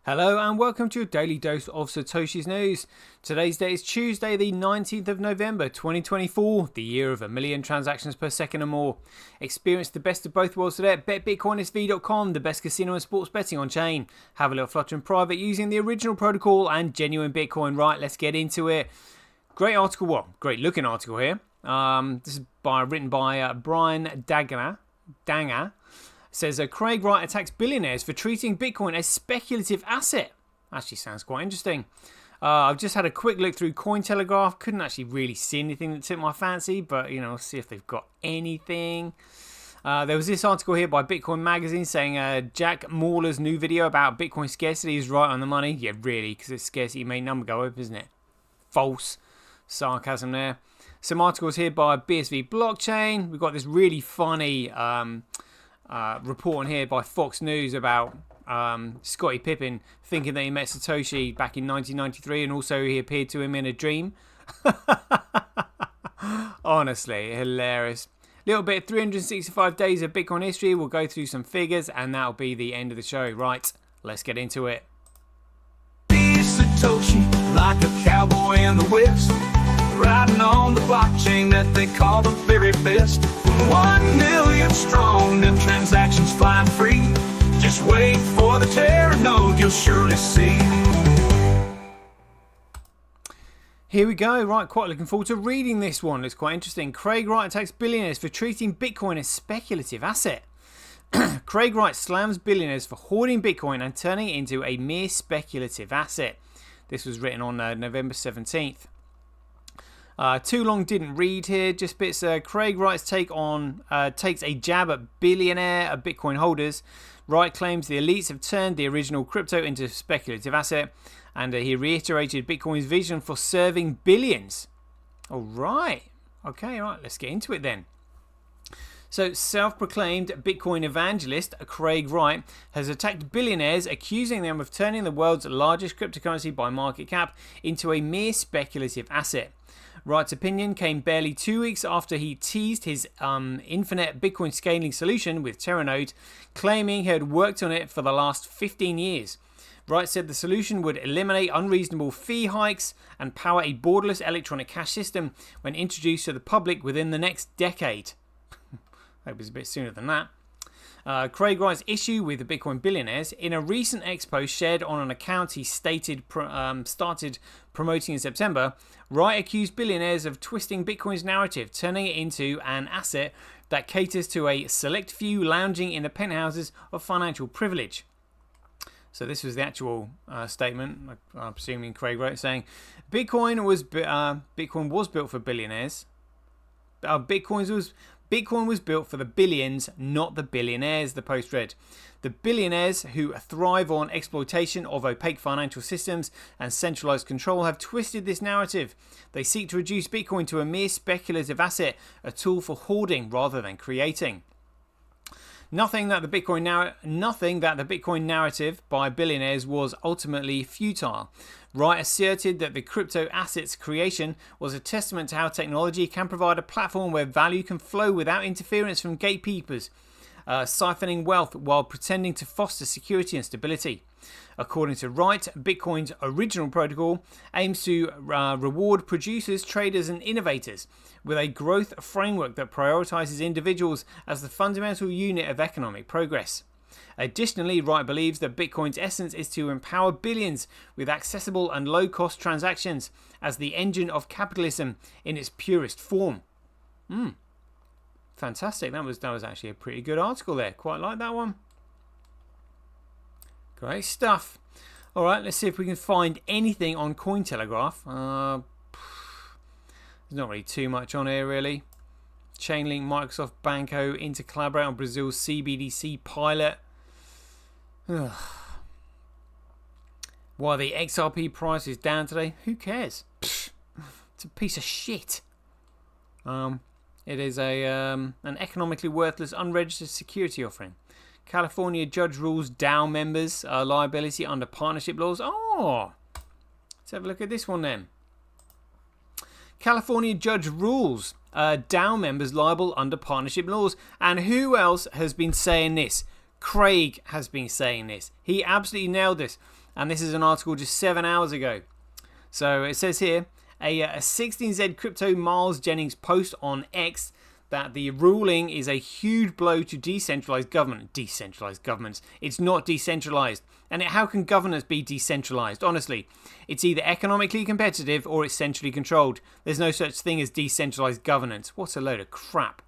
Hello and welcome to your daily dose of Satoshi's news. Today's date is Tuesday the 19th of November 2024, the year of 1 million transactions per second or more. Experience the best of both worlds today at betbitcoinsv.com, the best casino and sports betting on chain. Have a little flutter in private using the original protocol and genuine Bitcoin. Right, let's get into it. Great article, well, great looking article here. This is written by Brian Danger. Says Craig Wright attacks billionaires for treating Bitcoin as speculative asset. Actually sounds quite interesting. I've just had a quick look through Cointelegraph. Couldn't actually really see anything that took my fancy, but see if they've got anything. There was this article here by Bitcoin Magazine saying Jack Mauler's new video about Bitcoin scarcity is right on the money. Yeah, really, because it's scarcity made number go up, isn't it? False. Sarcasm there. Some articles here by BSV Blockchain. We've got this really funny report on here by Fox News about Scottie Pippen thinking that he met Satoshi back in 1993 and also he appeared to him in a dream. Honestly, hilarious. Little bit, 365 days of Bitcoin history. We'll go through some figures and that'll be the end of the show. Right, let's get into it. Satoshi, like a cowboy in the West, riding on the blockchain that they call the very best. 1 million strong, them transactions flying free. Just wait for the Terra node, you'll surely see. Here we go. Right, quite looking forward to reading this one. Looks quite interesting. Craig Wright attacks billionaires for treating Bitcoin as speculative asset. Craig Wright slams billionaires for hoarding Bitcoin and turning it into a mere speculative asset. This was written on November 17th. Too long didn't read here, just bits. Craig Wright's take on takes a jab at Bitcoin holders. Wright claims the elites have turned the original crypto into a speculative asset, and he reiterated Bitcoin's vision for serving billions. All right, okay, right, let's get into it then. So, self-proclaimed Bitcoin evangelist Craig Wright has attacked billionaires, accusing them of turning the world's largest cryptocurrency by market cap into a mere speculative asset. Wright's opinion came barely 2 weeks after he teased his infinite Bitcoin scaling solution with Terranode, claiming he had worked on it for the last 15 years. Wright said the solution would eliminate unreasonable fee hikes and power a borderless electronic cash system when introduced to the public within the next decade. Hope it was a bit sooner than that. Craig Wright's issue with the Bitcoin billionaires. In a recent expo shared on an account he started promoting in September, Wright accused billionaires of twisting Bitcoin's narrative, turning it into an asset that caters to a select few lounging in the penthouses of financial privilege. So this was the actual statement. I'm assuming Craig Wright saying Bitcoin was built for billionaires. Bitcoin was built for the billions, not the billionaires, the post read. The billionaires who thrive on exploitation of opaque financial systems and centralized control have twisted this narrative. They seek to reduce Bitcoin to a mere speculative asset, a tool for hoarding rather than creating. Nothing that the Bitcoin narrative by billionaires was ultimately futile. Wright asserted that the crypto asset's creation was a testament to how technology can provide a platform where value can flow without interference from gatekeepers, siphoning wealth while pretending to foster security and stability. According to Wright, Bitcoin's original protocol aims to reward producers, traders, and innovators with a growth framework that prioritizes individuals as the fundamental unit of economic progress. Additionally, Wright believes that Bitcoin's essence is to empower billions with accessible and low-cost transactions as the engine of capitalism in its purest form. Fantastic. That was actually a pretty good article there. Quite like that one. Great stuff. All right, let's see if we can find anything on Cointelegraph. There's not really too much on here, really. Chainlink, Microsoft, Banco, collaborate on Brazil's CBDC pilot. Why the XRP price is down today? Who cares? It's a piece of shit. It is an economically worthless, unregistered security offering. California judge rules DAO members liability under partnership laws. Oh, let's have a look at this one then. California judge rules DAO members liable under partnership laws. And who else has been saying this? Craig has been saying this. He absolutely nailed this. And this is an article just 7 hours ago. So it says here, a 16Z crypto Miles Jennings post on X that the ruling is a huge blow to decentralized government. Decentralized governments. It's not decentralized. And how can governance be decentralized? Honestly, it's either economically competitive or it's centrally controlled. There's no such thing as decentralized governance. What a load of crap.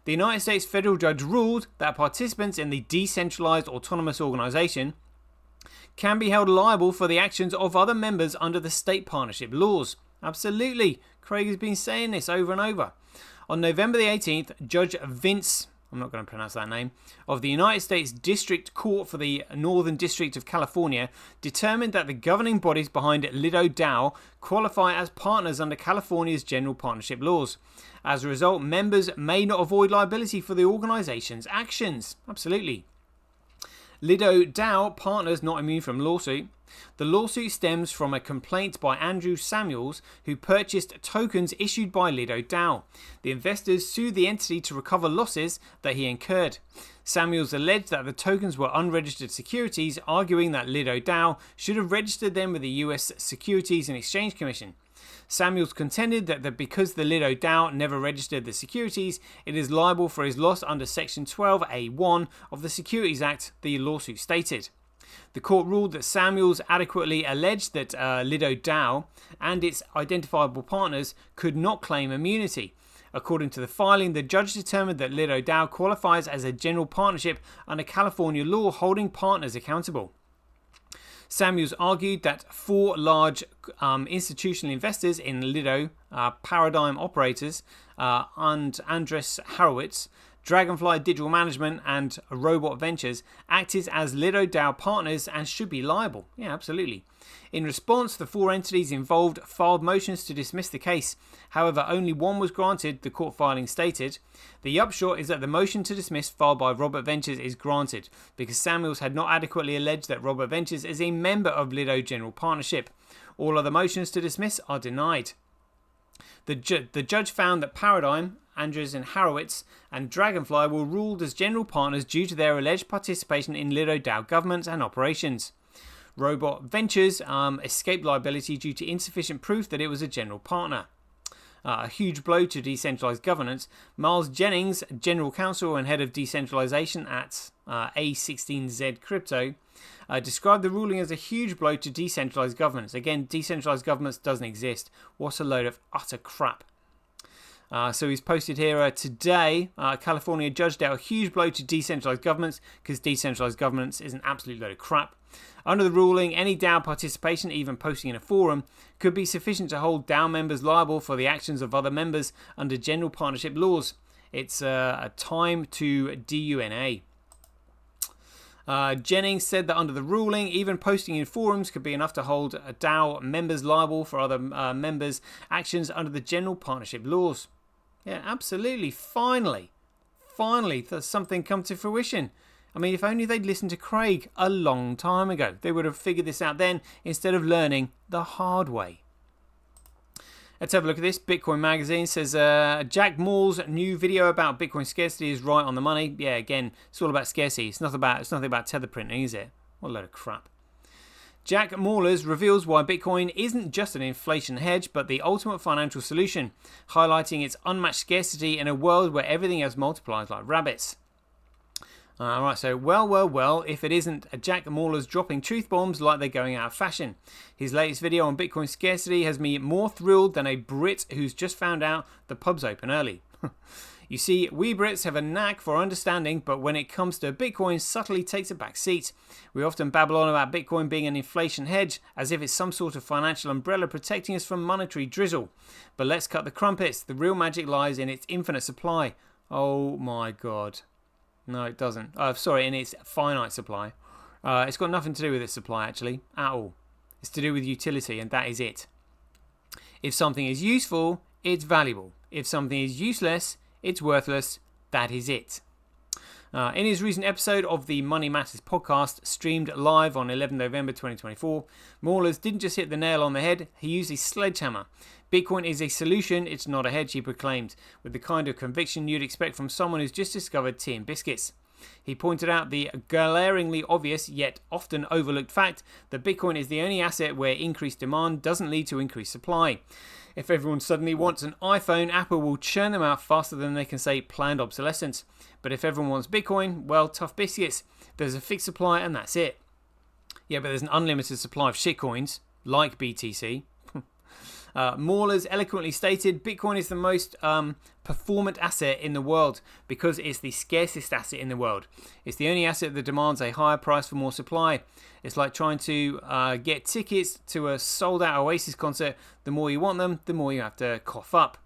The United States federal judge ruled that participants in the decentralized autonomous organization can be held liable for the actions of other members under the state partnership laws. Absolutely. Craig has been saying this over and over. On November the 18th, Judge Vince, I'm not going to pronounce that name, of the United States District Court for the Northern District of California determined that the governing bodies behind Lido DAO qualify as partners under California's general partnership laws. As a result, members may not avoid liability for the organization's actions. Absolutely. Lido DAO partners not immune from lawsuit. The lawsuit stems from a complaint by Andrew Samuels, who purchased tokens issued by Lido DAO. The investors sued the entity to recover losses that he incurred. Samuels alleged that the tokens were unregistered securities, arguing that Lido DAO should have registered them with the US Securities and Exchange Commission. Samuels contended that because the Lido DAO never registered the securities, it is liable for his loss under Section 12A1 of the Securities Act, the lawsuit stated. The court ruled that Samuels adequately alleged that Lido DAO and its identifiable partners could not claim immunity. According to the filing, the judge determined that Lido DAO qualifies as a general partnership under California law, holding partners accountable. Samuels argued that 4 large institutional investors in Lido, Paradigm Operators, and Andres Horowitz, Dragonfly Digital Management and Robot Ventures acted as Lido DAO partners and should be liable. Yeah, absolutely. In response, the 4 entities involved filed motions to dismiss the case. However, only one was granted, the court filing stated. The upshot is that the motion to dismiss filed by Robot Ventures is granted because Samuels had not adequately alleged that Robot Ventures is a member of Lido General Partnership. All other motions to dismiss are denied. The judge found that Paradigm, Andres and Horowitz, and Dragonfly were ruled as general partners due to their alleged participation in Lido DAO governance and operations. Robot Ventures escaped liability due to insufficient proof that it was a general partner. A huge blow to decentralized governance. Miles Jennings, general counsel and head of decentralization at A16Z Crypto, described the ruling as a huge blow to decentralized governance. Again, decentralized governance doesn't exist. What a load of utter crap. So he's posted here today, California judge dealt a huge blow to decentralized governments because decentralized governance is an absolute load of crap. Under the ruling, any DAO participation, even posting in a forum, could be sufficient to hold DAO members liable for the actions of other members under general partnership laws. It's a time to DUNA. Jennings said that under the ruling, even posting in forums could be enough to hold DAO members liable for other members' actions under the general partnership laws. Yeah, absolutely. Finally, there's something come to fruition. I mean, if only they'd listened to Craig a long time ago. They would have figured this out then instead of learning the hard way. Let's have a look at this. Bitcoin Magazine says Jack Moore's new video about Bitcoin scarcity is right on the money. Yeah, again, it's all about scarcity. It's nothing about tether printing, is it? What a load of crap. Jack Mallers reveals why Bitcoin isn't just an inflation hedge, but the ultimate financial solution, highlighting its unmatched scarcity in a world where everything else multiplies like rabbits. Alright, so well, if it isn't Jack Mallers dropping truth bombs like they're going out of fashion. His latest video on Bitcoin scarcity has me more thrilled than a Brit who's just found out the pubs open early. You see, we Brits have a knack for understanding, but when it comes to Bitcoin, subtly takes a back seat. We often babble on about Bitcoin being an inflation hedge, as if it's some sort of financial umbrella protecting us from monetary drizzle. But let's cut the crumpets. The real magic lies in its infinite supply. Oh my god. No, it doesn't. In its finite supply. It's got nothing to do with its supply, actually, at all. It's to do with utility, and that is it. If something is useful, it's valuable. If something is useless, it's worthless. That is it. In his recent episode of the Money Matters podcast, streamed live on 11 November 2024, Mallers didn't just hit the nail on the head, he used a sledgehammer. Bitcoin is a solution, it's not a hedge, he proclaimed, with the kind of conviction you'd expect from someone who's just discovered tea and biscuits. He pointed out the glaringly obvious yet often overlooked fact that Bitcoin is the only asset where increased demand doesn't lead to increased supply. If everyone suddenly wants an iPhone, Apple will churn them out faster than they can say planned obsolescence. But if everyone wants Bitcoin, well, tough biscuits. There's a fixed supply and that's it. Yeah, but there's an unlimited supply of shitcoins, like BTC. Maulers eloquently stated, Bitcoin is the most performant asset in the world because it's the scarcest asset in the world. It's the only asset that demands a higher price for more supply. It's like trying to get tickets to a sold-out Oasis concert. The more you want them, the more you have to cough up.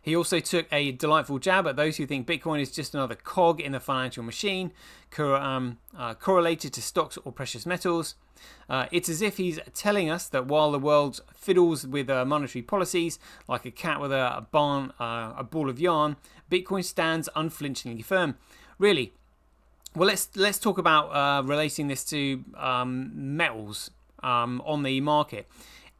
He also took a delightful jab at those who think Bitcoin is just another cog in the financial machine, correlated to stocks or precious metals. It's as if he's telling us that while the world fiddles with monetary policies like a cat with a ball of yarn, Bitcoin stands unflinchingly firm. Really? Well, let's talk about relating this to metals on the market.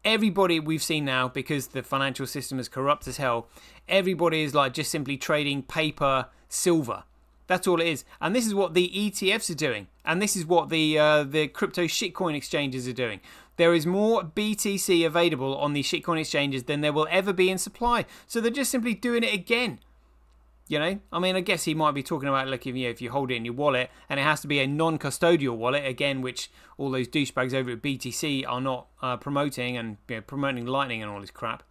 Everybody we've seen now, because the financial system is corrupt as hell, everybody is like just simply trading paper, silver. That's all it is. And this is what the ETFs are doing. And this is what the crypto shitcoin exchanges are doing. There is more BTC available on the shitcoin exchanges than there will ever be in supply. So they're just simply doing it again. You know, I mean, I guess he might be talking about, look, if you hold it in your wallet, and it has to be a non-custodial wallet, again, which all those douchebags over at BTC are not promoting, and promoting Lightning and all this crap.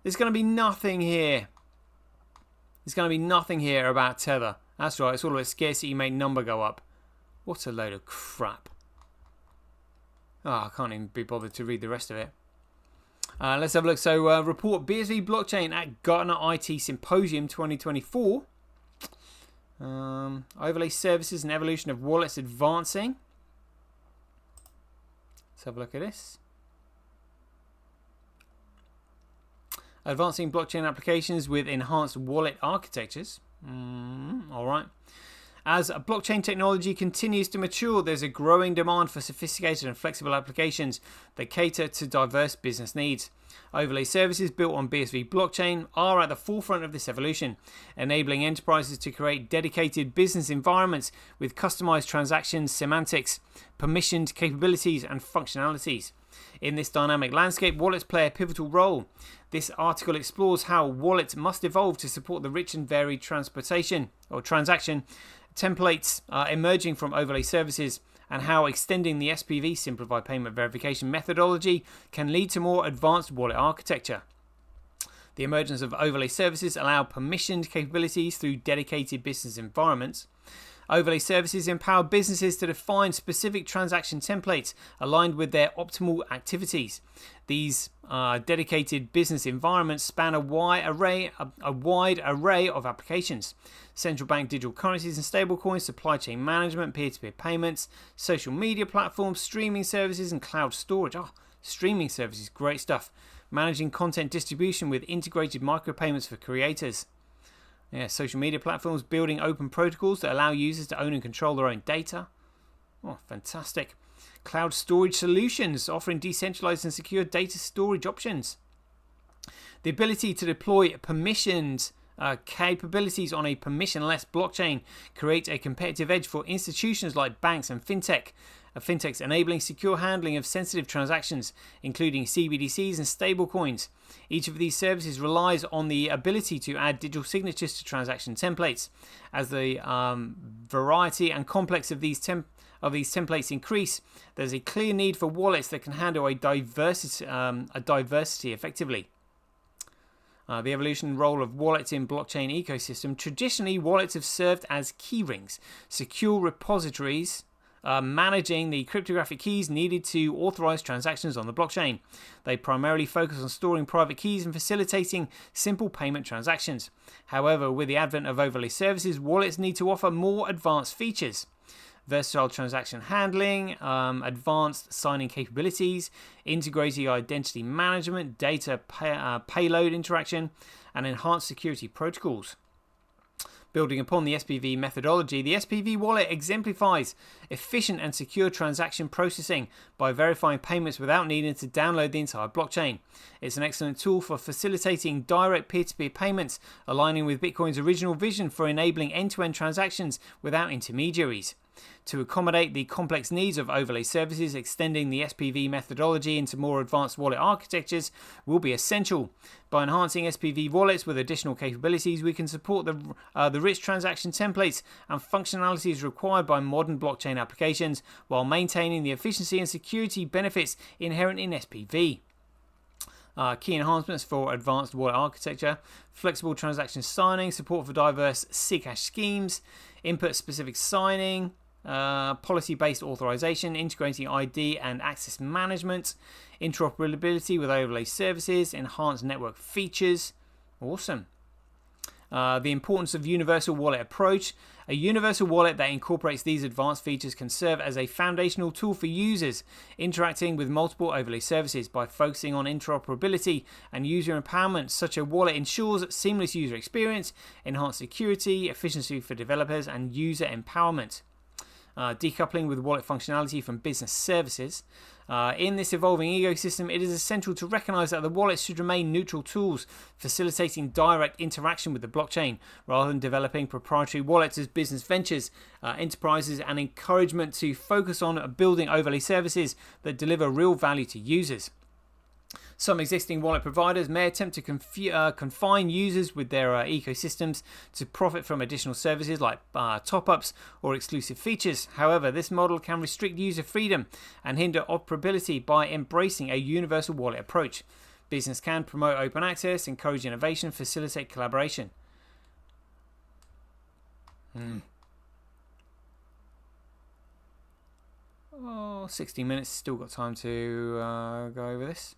There's going to be nothing here. There's going to be nothing here about Tether. That's right, it's all about scarcity, make number go up. What a load of crap. Oh, I can't even be bothered to read the rest of it. Let's have a look. So, report BSV blockchain at Gartner IT Symposium 2024. Overlay services and evolution of wallets advancing. Let's have a look at this. Advancing blockchain applications with enhanced wallet architectures. All right. As blockchain technology continues to mature, there's a growing demand for sophisticated and flexible applications that cater to diverse business needs. Overlay services built on BSV blockchain are at the forefront of this evolution, enabling enterprises to create dedicated business environments with customized transaction semantics, permissioned capabilities, and functionalities. In this dynamic landscape, wallets play a pivotal role. This article explores how wallets must evolve to support the rich and varied transaction templates emerging from overlay services, and how extending the SPV simplified payment verification methodology can lead to more advanced wallet architecture. The emergence of overlay services allow permissioned capabilities through dedicated business environments. Overlay services empower businesses to define specific transaction templates aligned with their optimal activities. These dedicated business environments span a wide array of applications: central bank digital currencies and stablecoins, supply chain management, peer-to-peer payments, social media platforms, streaming services, and cloud storage. Streaming services, great stuff. Managing content distribution with integrated micropayments for creators. Social media platforms building open protocols that allow users to own and control their own data. Fantastic. Cloud storage solutions offering decentralized and secure data storage options. The ability to deploy permissioned capabilities on a permissionless blockchain creates a competitive edge for institutions like banks and fintechs enabling secure handling of sensitive transactions, including CBDCs and stablecoins. Each of these services relies on the ability to add digital signatures to transaction templates. As the variety and complex of these templates increase, there's a clear need for wallets that can handle a diversity effectively. The evolution and role of wallets in blockchain ecosystem. Traditionally, wallets have served as keyrings, secure repositories managing the cryptographic keys needed to authorize transactions on the blockchain. They primarily focus on storing private keys and facilitating simple payment transactions. However, with the advent of overlay services, wallets need to offer more advanced features. Versatile transaction handling, advanced signing capabilities, integrated identity management, data payload interaction, and enhanced security protocols. Building upon the SPV methodology, the SPV wallet exemplifies efficient and secure transaction processing by verifying payments without needing to download the entire blockchain. It's an excellent tool for facilitating direct peer-to-peer payments, aligning with Bitcoin's original vision for enabling end-to-end transactions without intermediaries. To accommodate the complex needs of overlay services, extending the SPV methodology into more advanced wallet architectures will be essential. By enhancing SPV wallets with additional capabilities, we can support the rich transaction templates and functionalities required by modern blockchain applications while maintaining the efficiency and security benefits inherent in SPV. Key enhancements for advanced wallet architecture: flexible transaction signing, support for diverse Zcash schemes, input-specific signing, policy-based authorization, integrating ID and access management, interoperability with overlay services, enhanced network features. Awesome. The importance of universal wallet approach. A universal wallet that incorporates these advanced features can serve as a foundational tool for users interacting with multiple overlay services. By focusing on interoperability and user empowerment, such a wallet ensures seamless user experience, enhanced security, efficiency for developers, and user empowerment. Decoupling with wallet functionality from business services. In this evolving ecosystem, it is essential to recognize that the wallets should remain neutral tools, facilitating direct interaction with the blockchain, rather than developing proprietary wallets as business ventures. Enterprises and encouragement to focus on building overlay services that deliver real value to users. Some existing wallet providers may attempt to confine users with their ecosystems to profit from additional services like top-ups or exclusive features. However, this model can restrict user freedom and hinder operability. By embracing a universal wallet approach, business can promote open access, encourage innovation, facilitate collaboration. 60 minutes, still got time to go over this.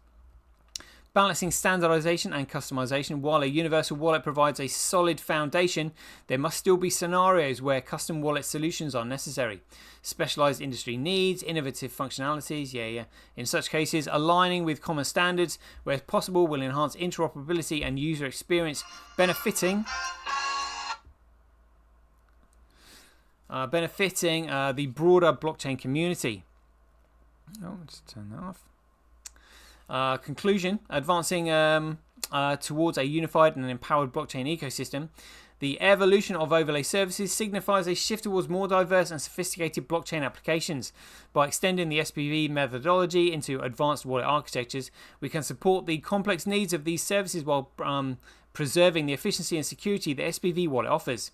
Balancing standardization and customization. While a universal wallet provides a solid foundation, there must still be scenarios where custom wallet solutions are necessary. Specialized industry needs, innovative functionalities, In such cases, aligning with common standards where possible will enhance interoperability and user experience, benefiting the broader blockchain community. Let's turn that off. Conclusion: advancing towards a unified and empowered blockchain ecosystem. The evolution of overlay services signifies a shift towards more diverse and sophisticated blockchain applications. By extending the SPV methodology into advanced wallet architectures, we can support the complex needs of these services while preserving the efficiency and security the SPV wallet offers.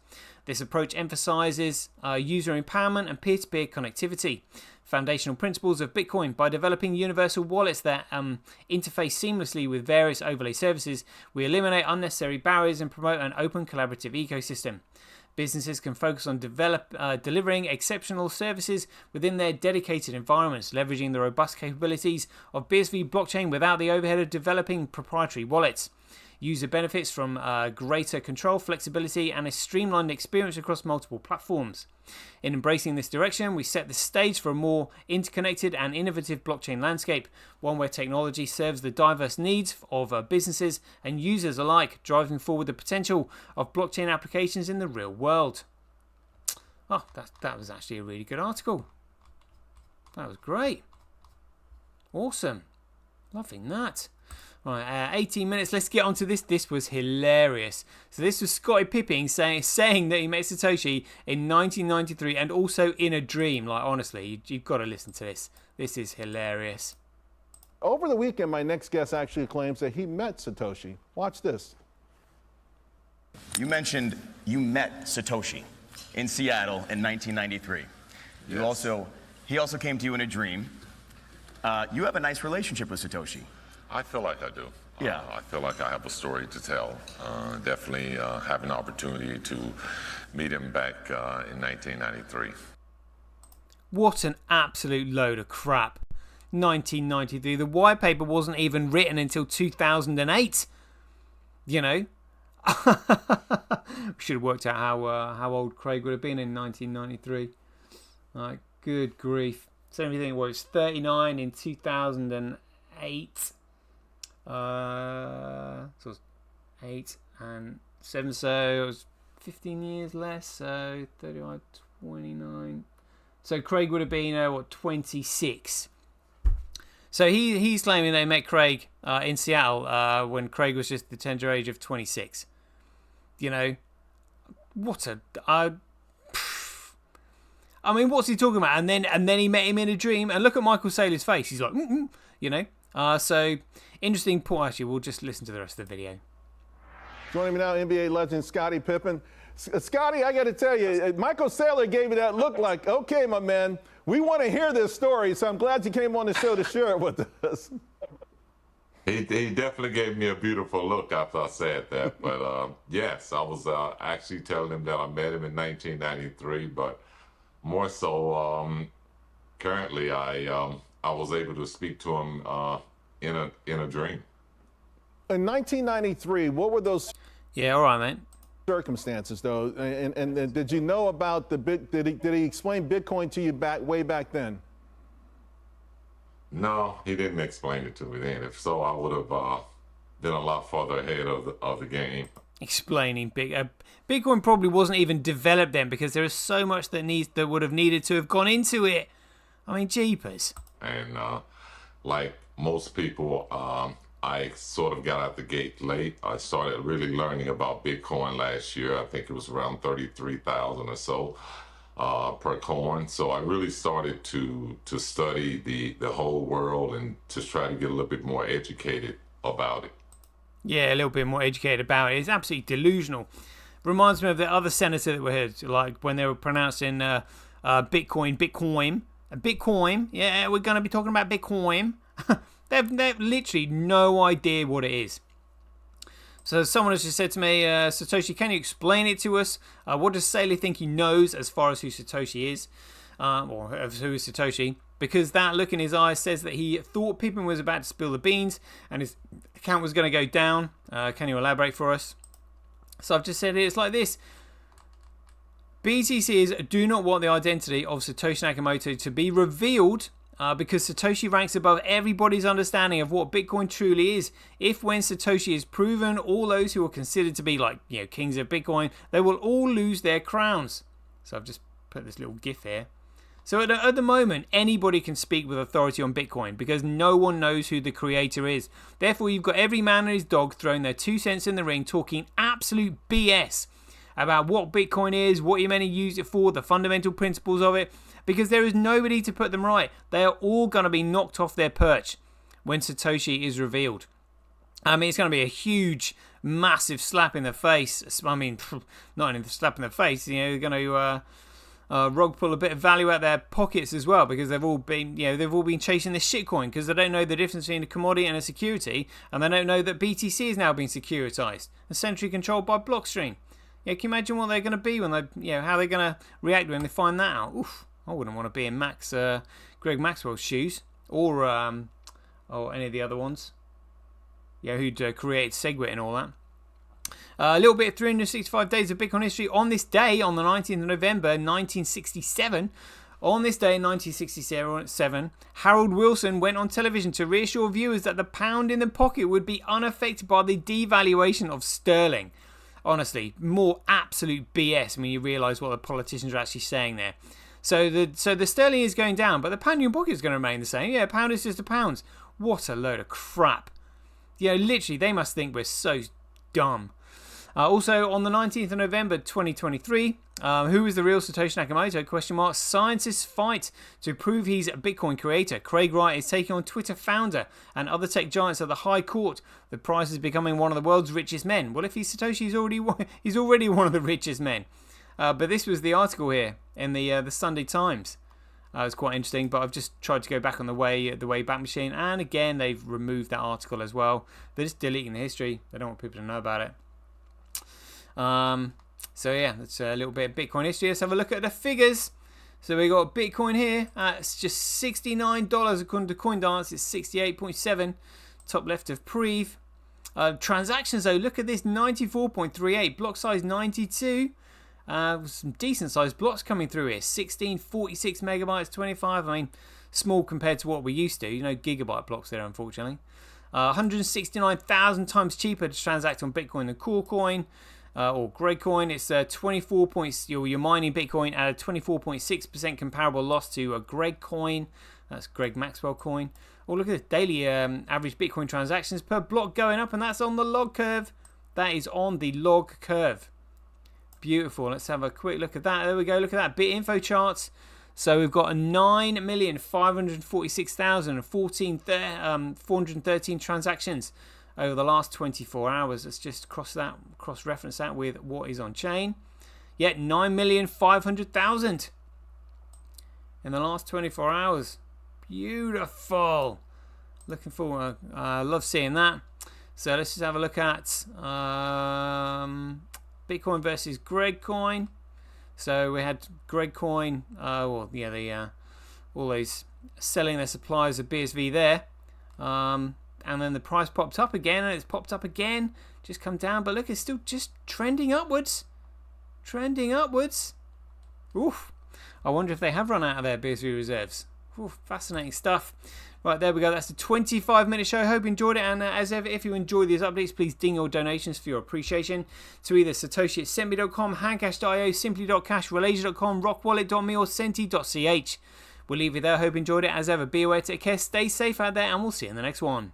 This approach emphasizes user empowerment and peer-to-peer connectivity. Foundational principles of Bitcoin. By developing universal wallets that interface seamlessly with various overlay services, we eliminate unnecessary barriers and promote an open collaborative ecosystem. Businesses can focus on delivering exceptional services within their dedicated environments, leveraging the robust capabilities of BSV blockchain without the overhead of developing proprietary wallets. User benefits from greater control, flexibility, and a streamlined experience across multiple platforms. In embracing this direction, we set the stage for a more interconnected and innovative blockchain landscape, one where technology serves the diverse needs of businesses and users alike, driving forward the potential of blockchain applications in the real world. Oh, that was actually a really good article. That was great. Awesome. Loving that. Right, 18 minutes. Let's get on to this. This was hilarious. So this was Scottie Pippen saying that he met Satoshi in 1993 and also in a dream. Like, honestly, you've got to listen to this. This is hilarious. Over the weekend, my next guest actually claims that he met Satoshi. Watch this. You mentioned you met Satoshi in Seattle in 1993. Yes. He also came to you in a dream. You have a nice relationship with Satoshi. I feel like I do. Yeah. I feel like I have a story to tell. Definitely have an opportunity to meet him back in 1993. What an absolute load of crap. 1993. The white paper wasn't even written until 2008. You know? We should have worked out how old Craig would have been in 1993. Like, good grief. So everything was 39 in 2008. So it was 8 and 7, so it was 15 years less, so 35, 29. So Craig would have been, 26. So he's claiming they met Craig in Seattle when Craig was just the tender age of 26. You know, what a... I mean, what's he talking about? And then he met him in a dream. And look at Michael Saylor's face. He's like, you know. So, interesting point. Actually, we'll just listen to the rest of the video. Joining me now, NBA legend Scottie Pippen. Scottie, I got to tell you, Michael Saylor gave me that look like, okay, my man, we want to hear this story, so I'm glad you came on the show to share it with us. He definitely gave me a beautiful look after I said that. But yes, I was actually telling him that I met him in 1993, but more so, currently, I was able to speak to him in a dream. In 1993, what were those Yeah, all right, mate. circumstances, though? And did you know about did he explain Bitcoin to you way back then? No, he didn't explain it to me then. If so, I would have been a lot farther ahead of the game. Explaining Bitcoin probably wasn't even developed then, because there is so much that would have needed to have gone into it. I mean, jeepers. And like most people, I sort of got out the gate late. I started really learning about Bitcoin last year. I think it was around 33,000 or so per coin. So I really started to study the whole world and to try to get a little bit more educated about it. Yeah, a little bit more educated about it. It's absolutely delusional. Reminds me of the other senator that we heard, like when they were pronouncing Bitcoin. Yeah, we're going to be talking about Bitcoin. They've literally no idea what it is. So someone has just said to me, Satoshi, can you explain it to us? What does Saylor think he knows as far as who Satoshi is? Or who is Satoshi? Because that look in his eyes says that he thought Pippen was about to spill the beans and his account was going to go down. Can you elaborate for us? So I've just said it's like this. BTCs do not want the identity of Satoshi Nakamoto to be revealed because Satoshi ranks above everybody's understanding of what Bitcoin truly is. If when Satoshi is proven, all those who are considered to be like, kings of Bitcoin, they will all lose their crowns. So I've just put this little gif here. So at the moment, anybody can speak with authority on Bitcoin because no one knows who the creator is. Therefore, you've got every man and his dog throwing their 2 cents in the ring, talking absolute BS about what Bitcoin is, what you're meant to use it for, the fundamental principles of it, because there is nobody to put them right. They are all going to be knocked off their perch when Satoshi is revealed. I mean, it's going to be a huge, massive slap in the face. I mean, not in the slap in the face, they're going to rug pull a bit of value out their pockets as well, because they've all been chasing this shitcoin because they don't know the difference between a commodity and a security, and they don't know that BTC is now being securitized and centrally controlled by Blockstream. Can you imagine what they're going to be when how they're going to react when they find that out? Oof, I wouldn't want to be in Greg Maxwell's shoes, or any of the other ones. Who'd created SegWit and all that. A little bit of 365 days of Bitcoin history. On this day, on the 19th of November 1967, on this day in 1967, Harold Wilson went on television to reassure viewers that the pound in the pocket would be unaffected by the devaluation of sterling. Honestly, more absolute BS when you realise what the politicians are actually saying there. So the sterling is going down, but the pound in your pocket is going to remain the same. Yeah, a pound is just a pound. What a load of crap. Literally, they must think we're so dumb. Also, on the 19th of November 2023, who is the real Satoshi Nakamoto? Scientists fight to prove he's a Bitcoin creator. Craig Wright is taking on Twitter founder and other tech giants at the High Court. The prize is becoming one of the world's richest men. Well, if he's Satoshi, he's already one of the richest men. But this was the article here in the Sunday Times. It was quite interesting, but I've just tried to go back on the Wayback Machine, and again they've removed that article as well. They're just deleting the history. They don't want people to know about it. So yeah, that's a little bit of Bitcoin history. Let's have a look at the figures. So we got Bitcoin here. It's just $69 according to CoinDance. It's 68.7. Top left of Preve. Transactions though, look at this, 94.38. Block size 92. Some decent sized blocks coming through here. 1646 megabytes, 25. I mean, small compared to what we're used to. Gigabyte blocks there, unfortunately. 169,000 times cheaper to transact on Bitcoin than Corecoin. or Greg Coin. It's 24 points. You're mining Bitcoin at a 24.6% comparable loss to a Greg Coin. That's Greg Maxwell Coin. Oh, look at this daily average Bitcoin transactions per block going up, and that's on the log curve. That is on the log curve. Beautiful. Let's have a quick look at that. There we go. Look at that. Bit info charts. So we've got a 9,546,413 transactions over the last 24 hours. Let's just cross-reference that with what is on chain. Yet 9,500,000 in the last 24 hours. Beautiful. Looking forward. I love seeing that. So let's just have a look at Bitcoin versus Greg Coin. So we had Greg Coin, all those selling their supplies of BSV there. And then the price popped up again, and it's popped up again, just come down. But look, it's still just trending upwards. Trending upwards. Oof. I wonder if they have run out of their BSV reserves. Oof, fascinating stuff. Right, there we go. That's the 25-minute show. Hope you enjoyed it. And as ever, if you enjoy these updates, please ding your donations for your appreciation to either Satoshi at sentme.com, handcash.io, simply.cash, related.com, rockwallet.me, or senti.ch. We'll leave you there. Hope you enjoyed it. As ever, be aware, take care, stay safe out there, and we'll see you in the next one.